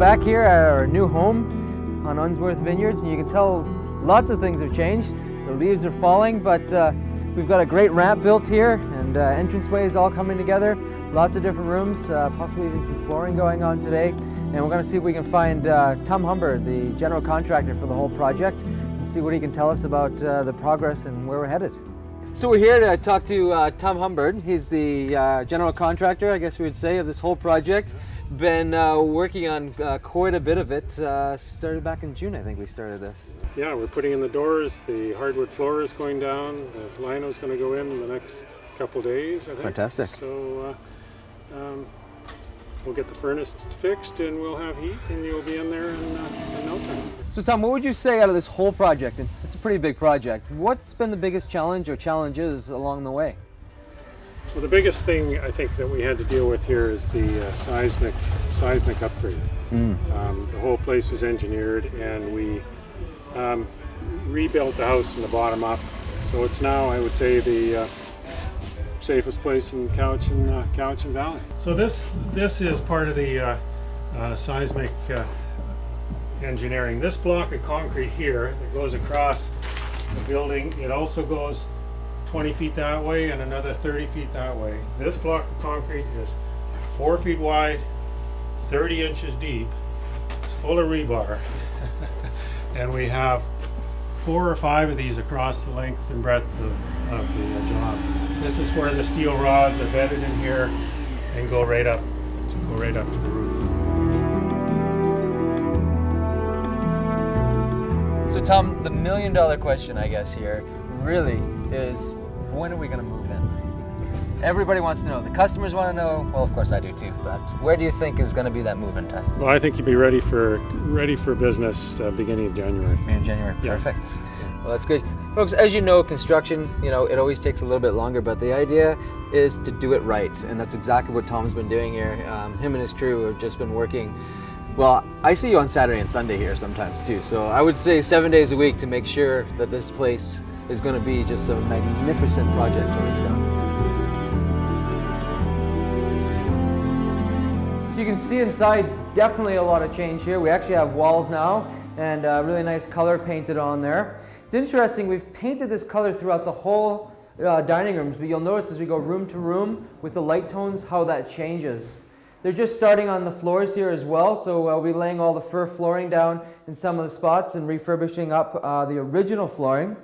back here at our new home on Unsworth Vineyards, and you can tell lots of things have changed. The leaves are falling, but we've got a great ramp built here, and entranceways all coming together. Lots of different rooms, possibly even some flooring going on today. And we're going to see if we can find Tom Humbard, the general contractor for the whole project, and see what he can tell us about the progress and where we're headed. So we're here to talk to Tom Humbard. He's the general contractor, I guess we would say, of this whole project. Been working on quite a bit of it. Started back in June, I think we started this. Yeah, we're putting in the doors. The hardwood floor is going down. The lino is going to go in the next couple days, I think. Fantastic. So we'll get the furnace fixed and we'll have heat and you'll be in there in no time. So Tom, what would you say out of this whole project? And it's a pretty big project. What's been the biggest challenge or challenges along the way? Well, the biggest thing I think that we had to deal with here is the seismic upgrade. The whole place was engineered, and we rebuilt the house from the bottom up. So it's now, I would say, the safest place in Cowichan Valley. So this is part of the seismic engineering. This block of concrete here that goes across the building, it also goes 20 feet that way and another 30 feet that way. This block of concrete is 4 feet wide, 30 inches deep. It's full of rebar. And we have 4 or 5 of these across the length and breadth of the job. This is where the steel rods are bedded in here and go right up to the roof. So Tom, the $1 million question, I guess, here really is, when are we going to move in? Everybody wants to know. The customers want to know. Well, of course I do too. But where do you think is going to be that move-in time? Well, I think you'd be ready for business beginning of January. Beginning of January. Yeah. Perfect. Well, that's good, folks. As you know, construction, it always takes a little bit longer. But the idea is to do it right, and that's exactly what Tom's been doing here. Him and his crew have just been working. Well, I see you on Saturday and Sunday here sometimes too. So I would say 7 days a week to make sure that this place is going to be just a magnificent project when it's done. So you can see inside, definitely a lot of change here. We actually have walls now and really nice color painted on there. It's interesting, we've painted this color throughout the whole dining rooms, but you'll notice as we go room to room with the light tones how that changes. They're just starting on the floors here as well, so we'll be laying all the fir flooring down in some of the spots and refurbishing up the original flooring.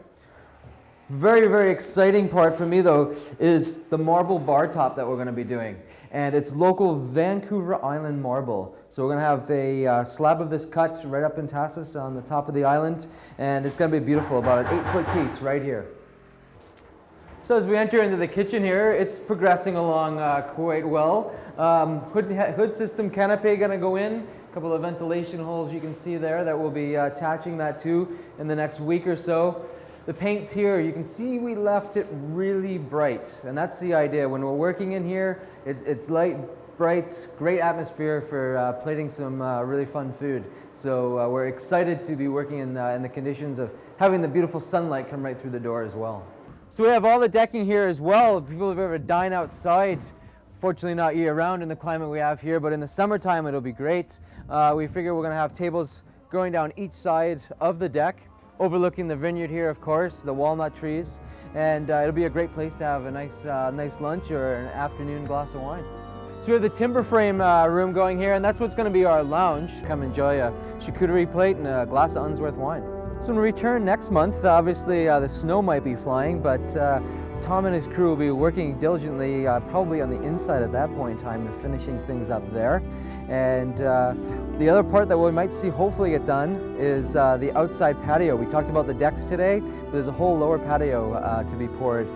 Very, very exciting part for me though is the marble bar top that we're going to be doing. And it's local Vancouver Island marble. So we're going to have a slab of this cut right up in Tassus on the top of the island. And it's going to be beautiful, about an 8-foot piece right here. So as we enter into the kitchen here, it's progressing along quite well. Hood system canopy going to go in. A couple of ventilation holes you can see there that we'll be attaching that to in the next week or so. The paints here, you can see we left it really bright, and that's the idea. When we're working in here, it's light, bright, great atmosphere for plating some really fun food. So we're excited to be working in the conditions of having the beautiful sunlight come right through the door as well. So we have all the decking here as well. People have ever dine outside. Fortunately not year-round in the climate we have here, but in the summertime it'll be great. We figure we're going to have tables going down each side of the deck, overlooking the vineyard here, of course, the walnut trees, and it'll be a great place to have a nice lunch or an afternoon glass of wine. So we have the timber frame room going here, and that's what's going to be our lounge. Come enjoy a charcuterie plate and a glass of Unsworth wine. So when we return next month, obviously the snow might be flying, but Tom and his crew will be working diligently, probably on the inside at that point in time, and finishing things up there. And the other part that we might see hopefully get done is the outside patio. We talked about the decks today, but there's a whole lower patio to be poured,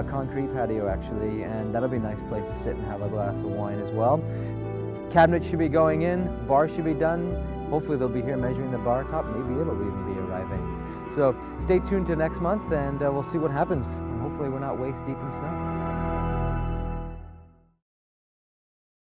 concrete patio actually, and that'll be a nice place to sit and have a glass of wine as well. Cabinets should be going in, bar should be done. Hopefully they'll be here measuring the bar top, maybe it'll even be arriving. So stay tuned to next month and we'll see what happens. And hopefully we're not waist deep in snow.